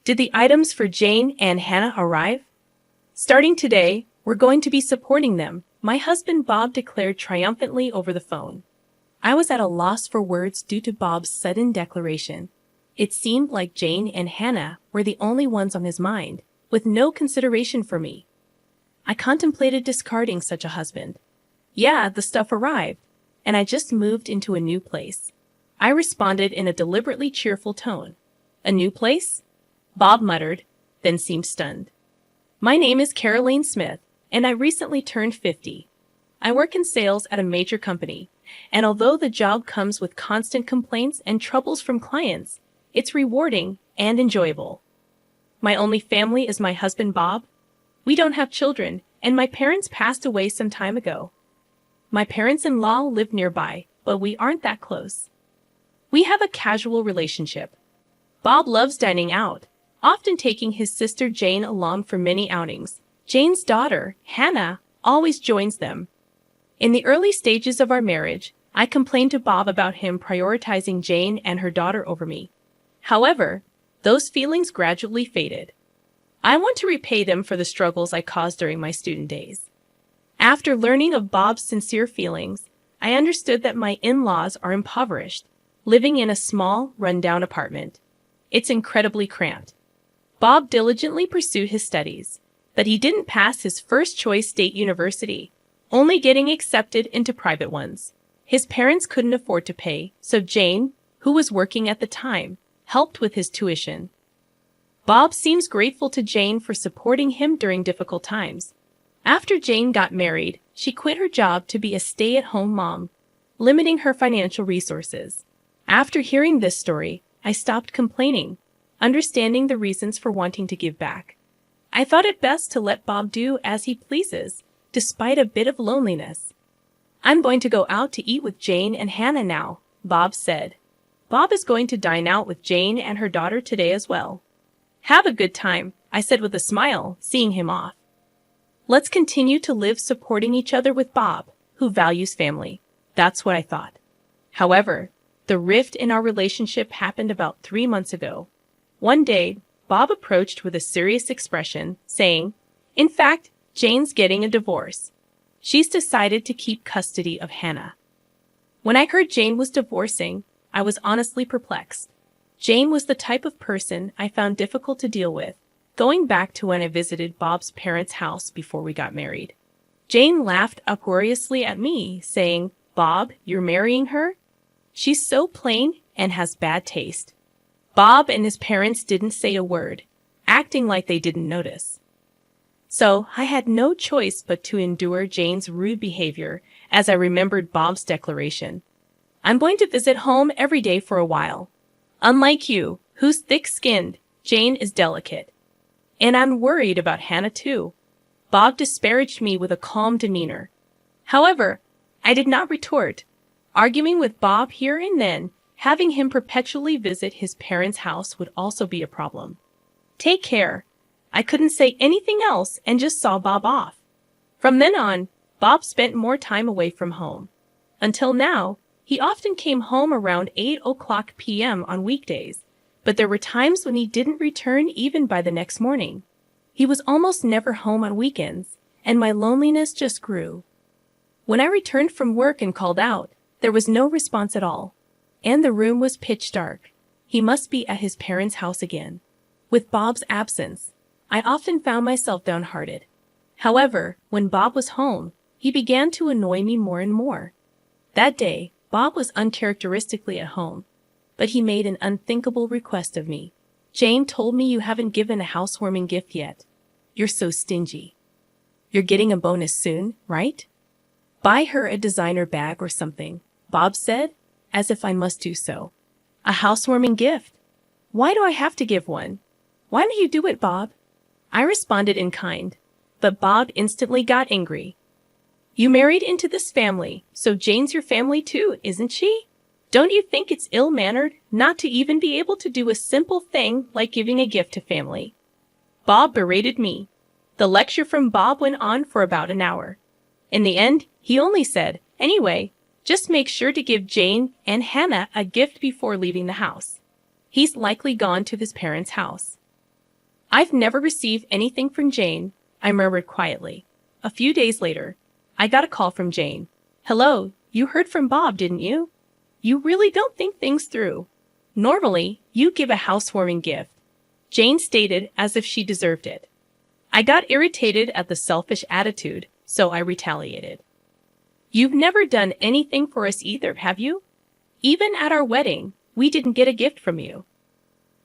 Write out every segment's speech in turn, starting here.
Did the items for Jane and Hannah arrive? Starting today, we're going to be supporting them, my husband Bob declared triumphantly over the phone. I was at a loss for words due to Bob's sudden declaration. It seemed like Jane and Hannah were the only ones on his mind, with no consideration for me. I contemplated discarding such a husband. Yeah, the stuff arrived, and I just moved into a new place. I responded in a deliberately cheerful tone. A new place? Bob muttered, then seemed stunned. My name is Caroline Smith, and I recently turned 50. I work in sales at a major company, and although the job comes with constant complaints and troubles from clients, it's rewarding and enjoyable. My only family is my husband Bob. We don't have children, and my parents passed away some time ago. My parents-in-law live nearby, but we aren't that close. We have a casual relationship. Bob loves dining out, often taking his sister Jane along for many outings. Jane's daughter, Hannah, always joins them. In the early stages of our marriage, I complained to Bob about him prioritizing Jane and her daughter over me. However, those feelings gradually faded. I want to repay them for the struggles I caused during my student days. After learning of Bob's sincere feelings, I understood that my in-laws are impoverished, living in a small, run-down apartment. It's incredibly cramped. Bob diligently pursued his studies, but he didn't pass his first-choice state university, only getting accepted into private ones. His parents couldn't afford to pay, so Jane, who was working at the time, helped with his tuition. Bob seems grateful to Jane for supporting him during difficult times. After Jane got married, she quit her job to be a stay-at-home mom, limiting her financial resources. After hearing this story, I stopped complaining, understanding the reasons for wanting to give back. I thought it best to let Bob do as he pleases, despite a bit of loneliness. I'm going to go out to eat with Jane and Hannah now, Bob said. Bob is going to dine out with Jane and her daughter today as well. Have a good time, I said with a smile, seeing him off. Let's continue to live supporting each other with Bob, who values family. That's what I thought. However, the rift in our relationship happened about 3 months ago. One day, Bob approached with a serious expression, saying, "In fact, Jane's getting a divorce. She's decided to keep custody of Hannah." When I heard Jane was divorcing, I was honestly perplexed. Jane was the type of person I found difficult to deal with, going back to when I visited Bob's parents' house before we got married. Jane laughed uproariously at me, saying, "Bob, you're marrying her? She's so plain and has bad taste." Bob and his parents didn't say a word, acting like they didn't notice. So I had no choice but to endure Jane's rude behavior as I remembered Bob's declaration. I'm going to visit home every day for a while. Unlike you, who's thick-skinned, Jane is delicate. And I'm worried about Hannah too. Bob disparaged me with a calm demeanor. However, I did not retort. Arguing with Bob here and then, having him perpetually visit his parents' house would also be a problem. Take care. I couldn't say anything else and just saw Bob off. From then on, Bob spent more time away from home. Until now, he often came home around 8 p.m. on weekdays, but there were times when he didn't return even by the next morning. He was almost never home on weekends, and my loneliness just grew. When I returned from work and called out, there was no response at all, and the room was pitch dark. He must be at his parents' house again. With Bob's absence, I often found myself downhearted. However, when Bob was home, he began to annoy me more and more. That day, Bob was uncharacteristically at home, but he made an unthinkable request of me. Jane told me you haven't given a housewarming gift yet. You're so stingy. You're getting a bonus soon, right? Buy her a designer bag or something, Bob said, as if I must do so. A housewarming gift? Why do I have to give one? Why don't you do it, Bob? I responded in kind, but Bob instantly got angry. You married into this family, so Jane's your family too, isn't she? Don't you think it's ill-mannered not to even be able to do a simple thing like giving a gift to family? Bob berated me. The lecture from Bob went on for about an hour. In the end, he only said, "Anyway, just make sure to give Jane and Hannah a gift before leaving the house." He's likely gone to his parents' house. I've never received anything from Jane, I murmured quietly. A few days later, I got a call from Jane. Hello, you heard from Bob, didn't you? You really don't think things through. Normally, you give a housewarming gift, Jane stated as if she deserved it. I got irritated at the selfish attitude, so I retaliated. You've never done anything for us either, have you? Even at our wedding, we didn't get a gift from you.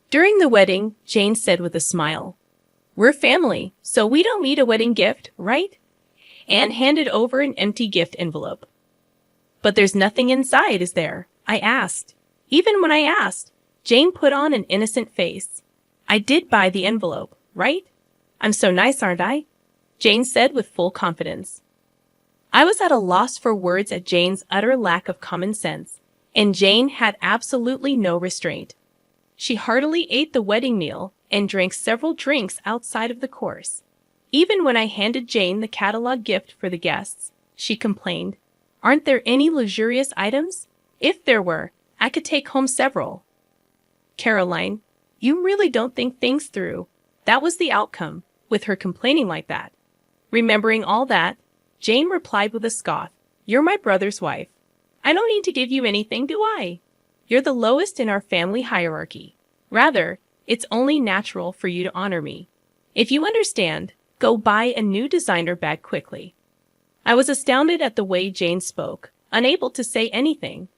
During the wedding, Jane said with a smile, We're family, so we don't need a wedding gift, right? Anne handed over an empty gift envelope. But there's nothing inside, is there? I asked. Even when I asked, Jane put on an innocent face. I did buy the envelope, right? I'm so nice, aren't I? Jane said with full confidence. I was at a loss for words at Jane's utter lack of common sense, and Jane had absolutely no restraint. She heartily ate the wedding meal and drank several drinks outside of the course. Even when I handed Jane the catalog gift for the guests, she complained, Aren't there any luxurious items? If there were, I could take home several. Caroline, you really don't think things through. That was the outcome, with her complaining like that. Remembering all that, Jane replied with a scoff, You're my brother's wife. I don't need to give you anything, do I? You're the lowest in our family hierarchy. Rather, it's only natural for you to honor me. If you understand, go buy a new designer bag quickly. I was astounded at the way Jane spoke, unable to say anything.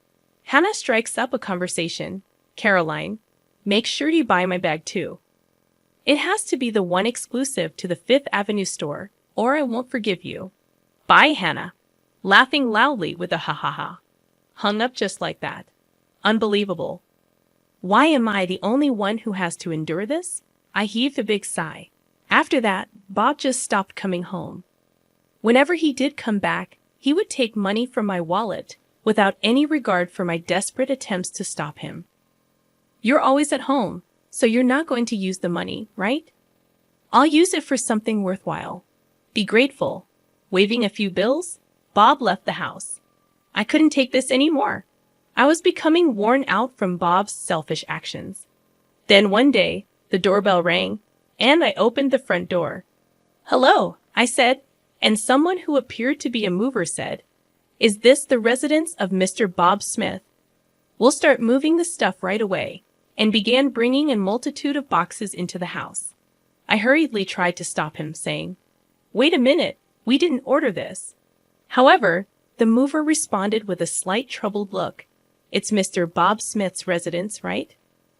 Hannah strikes up a conversation. Caroline, make sure you buy my bag too. It has to be the one exclusive to the Fifth Avenue store, or I won't forgive you. Bye, Hannah. Laughing loudly with a ha-ha-ha. Hung up just like that. Unbelievable. Why am I the only one who has to endure this? I heaved a big sigh. After that, Bob just stopped coming home. Whenever he did come back, he would take money from my wallet without any regard for my desperate attempts to stop him. You're always at home, so you're not going to use the money, right? I'll use it for something worthwhile. Be grateful. Waving a few bills, Bob left the house. I couldn't take this anymore. I was becoming worn out from Bob's selfish actions. Then one day, the doorbell rang, and I opened the front door. Hello, I said, and someone who appeared to be a mover said, Is this the residence of Mr. Bob Smith? We'll start moving the stuff right away, and began bringing a multitude of boxes into the house. I hurriedly tried to stop him, saying, Wait a minute, we didn't order this. However, the mover responded with a slight troubled look. It's Mr. Bob Smith's residence, right?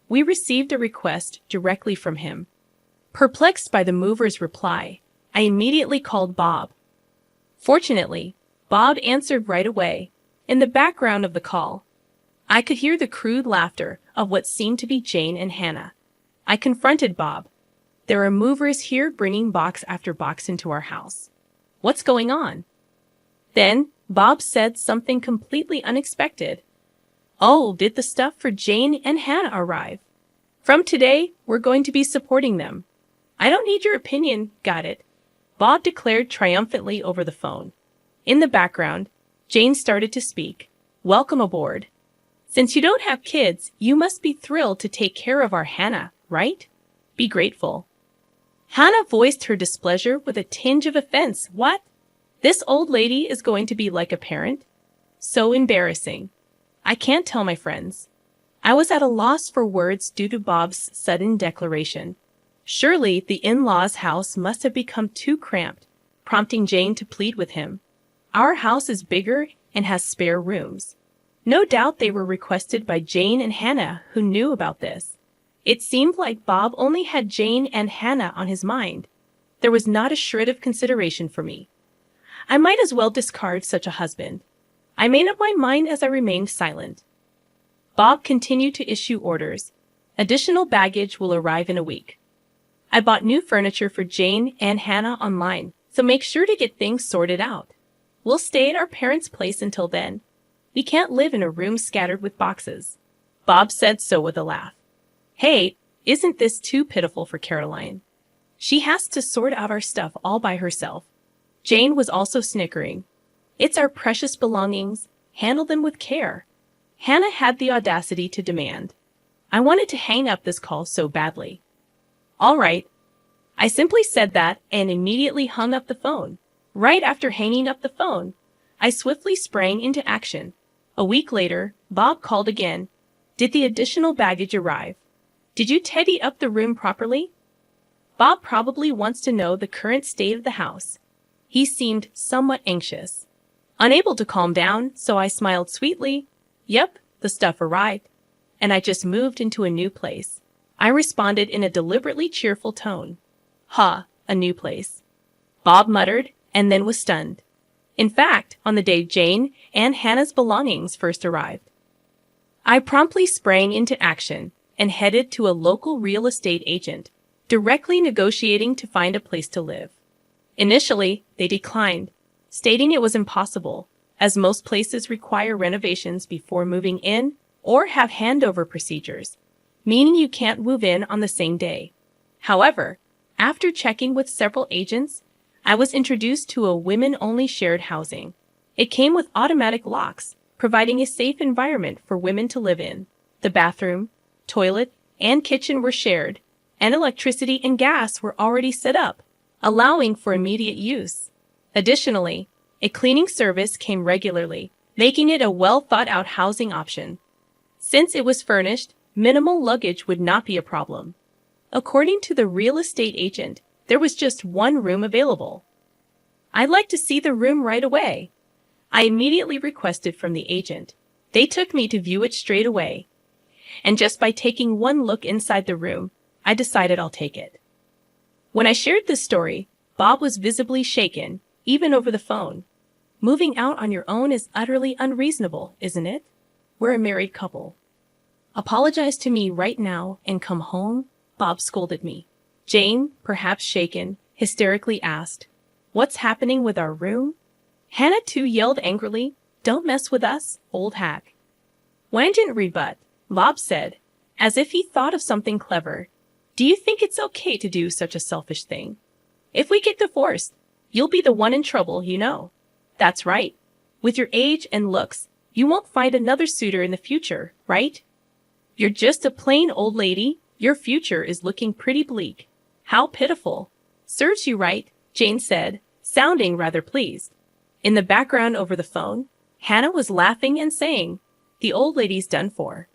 We received a request directly from him. Perplexed by the mover's reply, I immediately called Bob. Fortunately, Bob answered right away. In the background of the call, I could hear the crude laughter of what seemed to be Jane and Hannah. I confronted Bob. There are movers here bringing box after box into our house. What's going on? Then, Bob said something completely unexpected. Oh, did the stuff for Jane and Hannah arrive? From today, we're going to be supporting them. I don't need your opinion, got it? Bob declared triumphantly over the phone. In the background, Jane started to speak. Welcome aboard. Since you don't have kids, you must be thrilled to take care of our Hannah, right? Be grateful. Hannah voiced her displeasure with a tinge of offense. What? This old lady is going to be like a parent? So embarrassing. I can't tell my friends. I was at a loss for words due to Bob's sudden declaration. Surely the in-laws' house must have become too cramped, prompting Jane to plead with him. Our house is bigger and has spare rooms. No doubt they were requested by Jane and Hannah, who knew about this. It seemed like Bob only had Jane and Hannah on his mind. There was not a shred of consideration for me. I might as well discard such a husband. I made up my mind as I remained silent. Bob continued to issue orders. Additional baggage will arrive in a week. I bought new furniture for Jane and Hannah online, so make sure to get things sorted out. We'll stay at our parents' place until then. We can't live in a room scattered with boxes. Bob said so with a laugh. Hey, isn't this too pitiful for Caroline? She has to sort out our stuff all by herself. Jane was also snickering. It's our precious belongings. Handle them with care. Hannah had the audacity to demand. I wanted to hang up this call so badly. All right, I simply said that and immediately hung up the phone. Right after hanging up the phone, I swiftly sprang into action. A week later, Bob called again. Did the additional baggage arrive? Did you tidy up the room properly? Bob probably wants to know the current state of the house. He seemed somewhat anxious. Unable to calm down, so I smiled sweetly. Yep, the stuff arrived. And I just moved into a new place. I responded in a deliberately cheerful tone. Ha, a new place. Bob muttered, and then was stunned. In fact, on the day Jane and Hannah's belongings first arrived, I promptly sprang into action and headed to a local real estate agent, directly negotiating to find a place to live. Initially, they declined, stating it was impossible, as most places require renovations before moving in or have handover procedures, meaning you can't move in on the same day. However, after checking with several agents, I was introduced to a women-only shared housing. It came with automatic locks, providing a safe environment for women to live in. The bathroom, toilet, and kitchen were shared, and electricity and gas were already set up, allowing for immediate use. Additionally, a cleaning service came regularly, making it a well-thought-out housing option. Since it was furnished, minimal luggage would not be a problem. According to the real estate agent, there was just one room available. I'd like to see the room right away. I immediately requested from the agent. They took me to view it straight away. And just by taking one look inside the room, I decided I'll take it. When I shared this story, Bob was visibly shaken, even over the phone. Moving out on your own is utterly unreasonable, isn't it? We're a married couple. Apologize to me right now and come home, Bob scolded me. Jane, perhaps shaken, hysterically asked, What's happening with our room? Hannah too yelled angrily, Don't mess with us, old hack. Wang didn't rebut. Bob said, as if he thought of something clever, Do you think it's okay to do such a selfish thing? If we get divorced, you'll be the one in trouble, you know. That's right. With your age and looks, you won't find another suitor in the future, right? You're just a plain old lady. Your future is looking pretty bleak. How pitiful. Serves you right, Jane said, sounding rather pleased. In the background over the phone, Hannah was laughing and saying, The old lady's done for.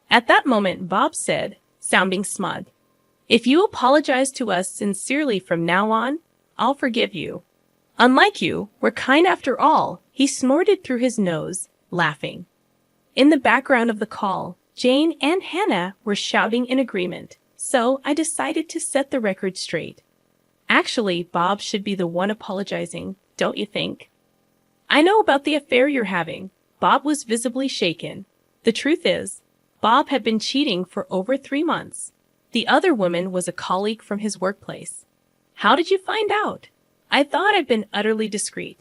At that moment, Bob said, sounding smug, If you apologize to us sincerely from now on, I'll forgive you. Unlike you, we're kind after all, he snorted through his nose, laughing. In the background of the call, Jane and Hannah were shouting in agreement, so I decided to set the record straight. Actually, Bob should be the one apologizing, don't you think? I know about the affair you're having. Bob was visibly shaken. The truth is, Bob had been cheating for over 3 months. The other woman was a colleague from his workplace. How did you find out? I thought I'd been utterly discreet.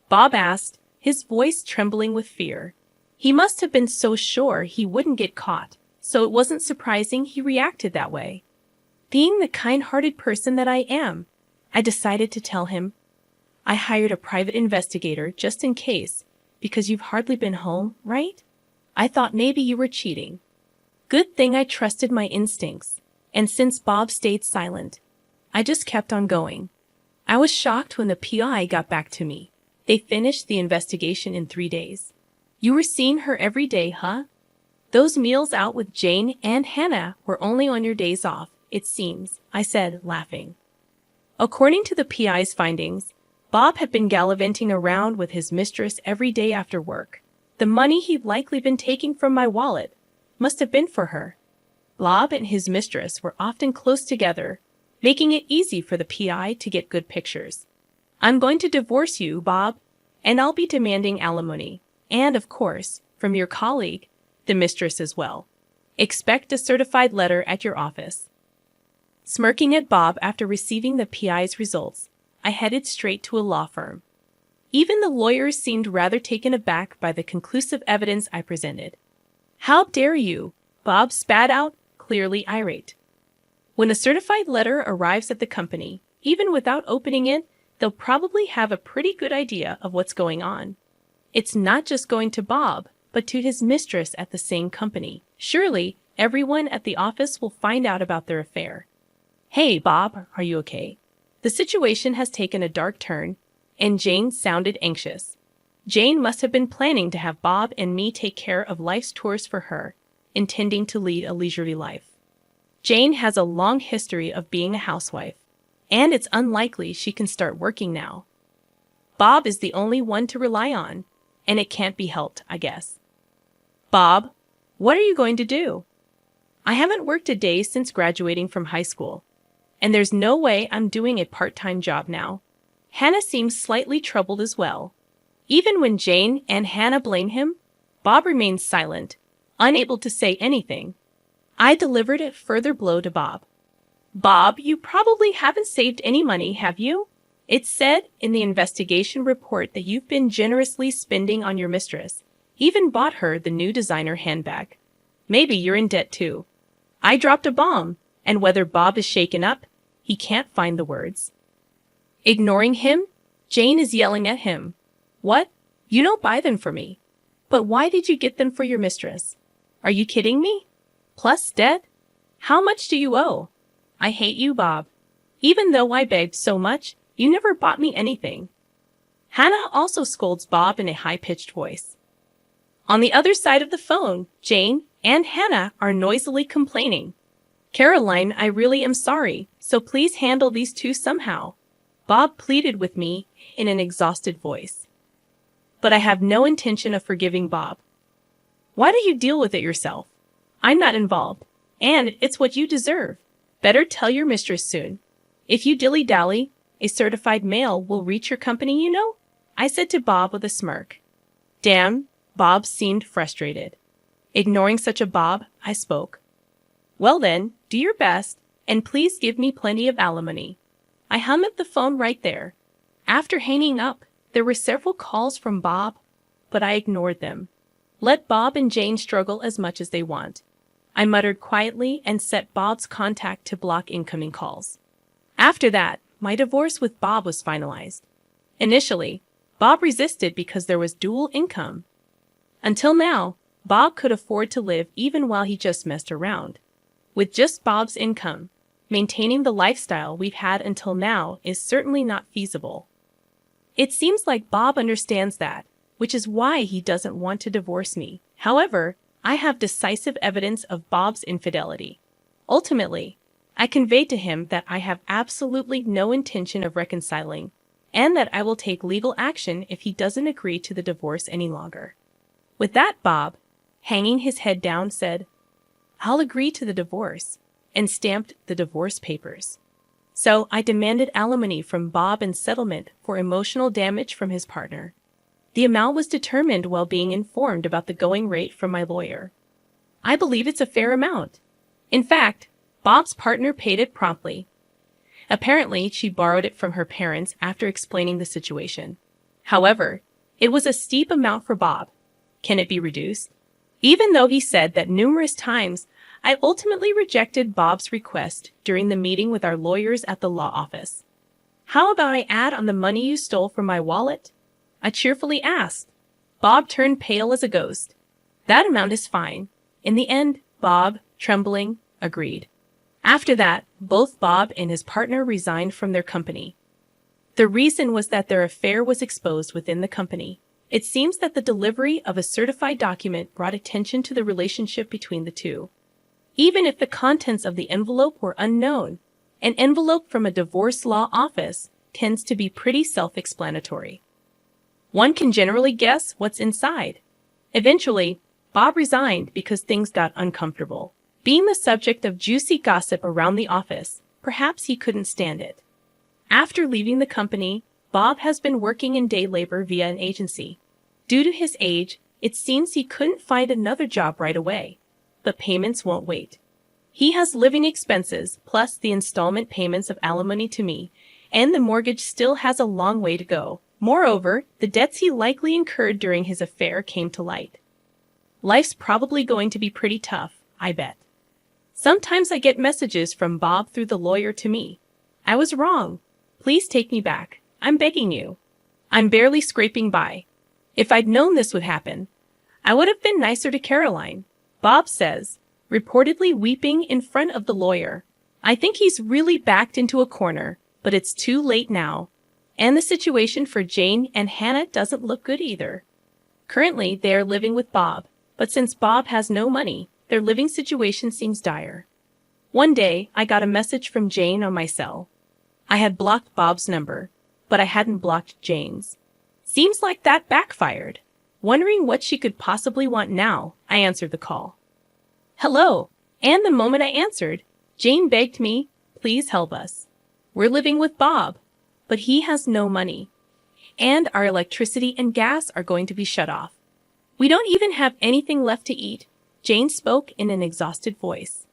Bob asked, his voice trembling with fear. He must have been so sure he wouldn't get caught, so it wasn't surprising he reacted that way. Being the kind-hearted person that I am, I decided to tell him. I hired a private investigator just in case, because you've hardly been home, right? I thought maybe you were cheating. Good thing I trusted my instincts, and since Bob stayed silent, I just kept on going. I was shocked when the PI got back to me. They finished the investigation in 3 days. You were seeing her every day, huh? Those meals out with Jane and Hannah were only on your days off, it seems, I said, laughing. According to the PI's findings, Bob had been gallivanting around with his mistress every day after work. The money he'd likely been taking from my wallet must have been for her. Bob and his mistress were often close together, making it easy for the PI to get good pictures. I'm going to divorce you, Bob, and I'll be demanding alimony. And, of course, from your colleague, the mistress as well. Expect a certified letter at your office. Smirking at Bob after receiving the PI's results, I headed straight to a law firm. Even the lawyers seemed rather taken aback by the conclusive evidence I presented. How dare you? Bob spat out, clearly irate. When a certified letter arrives at the company, even without opening it, they'll probably have a pretty good idea of what's going on. It's not just going to Bob, but to his mistress at the same company. Surely, everyone at the office will find out about their affair. Hey, Bob, are you okay? The situation has taken a dark turn, and Jane sounded anxious. Jane must have been planning to have Bob and me take care of life's chores for her, intending to lead a leisurely life. Jane has a long history of being a housewife, and it's unlikely she can start working now. Bob is the only one to rely on, and it can't be helped, I guess. Bob, what are you going to do? I haven't worked a day since graduating from high school, and there's no way I'm doing a part-time job now. Hannah seems slightly troubled as well. Even when Jane and Hannah blame him, Bob remains silent, unable to say anything. I delivered a further blow to Bob. Bob, you probably haven't saved any money, have you? It said in the investigation report that you've been generously spending on your mistress, even bought her the new designer handbag. Maybe you're in debt too. I dropped a bomb, and whether Bob is shaken up, he can't find the words. Ignoring him, Jane is yelling at him. What? You don't buy them for me. But why did you get them for your mistress? Are you kidding me? Plus debt? How much do you owe? I hate you, Bob. Even though I begged so much, you never bought me anything. Hannah also scolds Bob in a high-pitched voice. On the other side of the phone, Jane and Hannah are noisily complaining. Caroline, I really am sorry, so please handle these two somehow. Bob pleaded with me in an exhausted voice. But I have no intention of forgiving Bob. Why don't you deal with it yourself? I'm not involved, and it's what you deserve. Better tell your mistress soon. If you dilly-dally, a certified mail will reach your company, you know, I said to Bob with a smirk. Damn, Bob seemed frustrated. Ignoring such a Bob, I spoke. Well then, do your best, and please give me plenty of alimony. I hung up the phone right there. After hanging up, there were several calls from Bob, but I ignored them. Let Bob and Jane struggle as much as they want. I muttered quietly and set Bob's contact to block incoming calls. After that, my divorce with Bob was finalized. Initially, Bob resisted because there was dual income. Until now, Bob could afford to live even while he just messed around. With just Bob's income, maintaining the lifestyle we've had until now is certainly not feasible. It seems like Bob understands that, which is why he doesn't want to divorce me. However, I have decisive evidence of Bob's infidelity. Ultimately, I conveyed to him that I have absolutely no intention of reconciling, and that I will take legal action if he doesn't agree to the divorce any longer. With that, Bob, hanging his head down, said, I'll agree to the divorce, and stamped the divorce papers. So I demanded alimony from Bob in settlement for emotional damage from his partner. The amount was determined while being informed about the going rate from my lawyer. I believe it's a fair amount. In fact, Bob's partner paid it promptly. Apparently, she borrowed it from her parents after explaining the situation. However, it was a steep amount for Bob. Can it be reduced? Even though he said that numerous times, I ultimately rejected Bob's request during the meeting with our lawyers at the law office. How about I add on the money you stole from my wallet? I cheerfully asked. Bob turned pale as a ghost. That amount is fine. In the end, Bob, trembling, agreed. After that, both Bob and his partner resigned from their company. The reason was that their affair was exposed within the company. It seems that the delivery of a certified document brought attention to the relationship between the two. Even if the contents of the envelope were unknown, an envelope from a divorce law office tends to be pretty self-explanatory. One can generally guess what's inside. Eventually, Bob resigned because things got uncomfortable. Being the subject of juicy gossip around the office, perhaps he couldn't stand it. After leaving the company, Bob has been working in day labor via an agency. Due to his age, it seems he couldn't find another job right away. But payments won't wait. He has living expenses, plus the installment payments of alimony to me, and the mortgage still has a long way to go. Moreover, the debts he likely incurred during his affair came to light. Life's probably going to be pretty tough, I bet. Sometimes I get messages from Bob through the lawyer to me. I was wrong. Please take me back. I'm begging you. I'm barely scraping by. If I'd known this would happen, I would have been nicer to Caroline, Bob says, reportedly weeping in front of the lawyer. I think he's really backed into a corner, but it's too late now. And the situation for Jane and Hannah doesn't look good either. Currently, they are living with Bob, but since Bob has no money, their living situation seems dire. One day, I got a message from Jane on my cell. I had blocked Bob's number, but I hadn't blocked Jane's. Seems like that backfired. Wondering what she could possibly want now, I answered the call. Hello, and the moment I answered, Jane begged me, please help us. We're living with Bob, but he has no money. And our electricity and gas are going to be shut off. We don't even have anything left to eat, Jane spoke in an exhausted voice.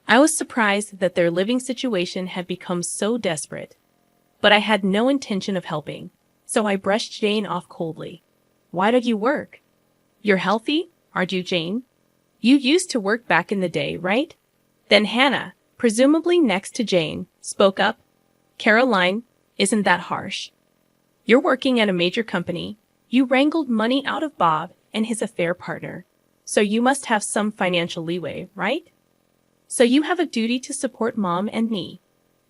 I was surprised that their living situation had become so desperate. But I had no intention of helping, so I brushed Jane off coldly. Why don't you work? You're healthy, aren't you, Jane? You used to work back in the day, right? Then Hannah, presumably next to Jane, spoke up. Caroline, isn't that harsh? You're working at a major company. You wrangled money out of Bob and his affair partner. So you must have some financial leeway, right? So you have a duty to support Mom and me.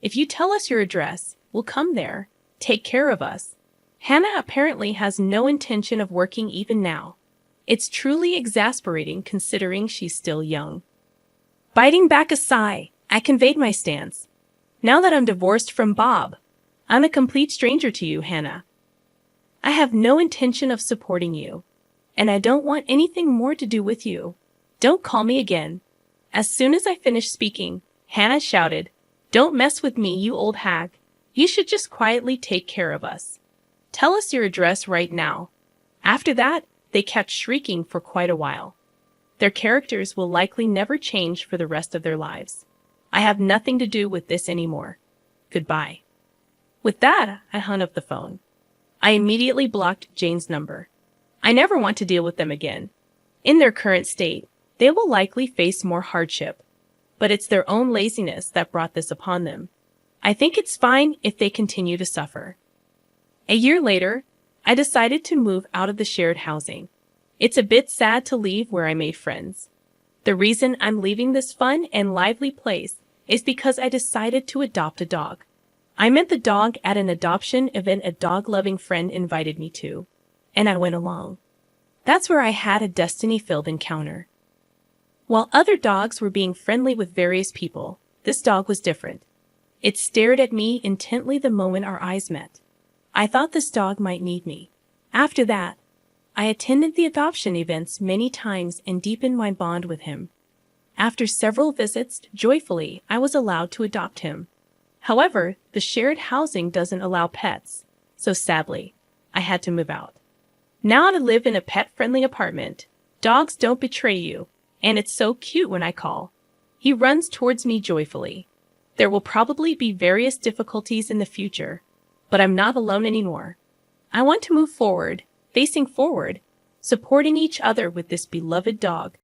If you tell us your address, we'll come there. Take care of us. Hannah apparently has no intention of working even now. It's truly exasperating considering she's still young. Biting back a sigh, I conveyed my stance. Now that I'm divorced from Bob, I'm a complete stranger to you, Hannah. I have no intention of supporting you, and I don't want anything more to do with you. Don't call me again. As soon as I finished speaking, Hannah shouted, Don't mess with me, you old hag. You should just quietly take care of us. Tell us your address right now. After that, they kept shrieking for quite a while. Their characters will likely never change for the rest of their lives. I have nothing to do with this anymore. Goodbye. With that, I hung up the phone. I immediately blocked Jane's number. I never want to deal with them again. In their current state, they will likely face more hardship. But it's their own laziness that brought this upon them. I think it's fine if they continue to suffer. A year later, I decided to move out of the shared housing. It's a bit sad to leave where I made friends. The reason I'm leaving this fun and lively place is because I decided to adopt a dog. I met the dog at an adoption event a dog-loving friend invited me to, and I went along. That's where I had a destiny-filled encounter. While other dogs were being friendly with various people, this dog was different. It stared at me intently the moment our eyes met. I thought this dog might need me. After that, I attended the adoption events many times and deepened my bond with him. After several visits, joyfully, I was allowed to adopt him. However, the shared housing doesn't allow pets, so sadly, I had to move out. Now I live in a pet-friendly apartment. Dogs don't betray you, and it's so cute when I call. He runs towards me joyfully. There will probably be various difficulties in the future, but I'm not alone anymore. I want to move forward, facing forward, supporting each other with this beloved dog.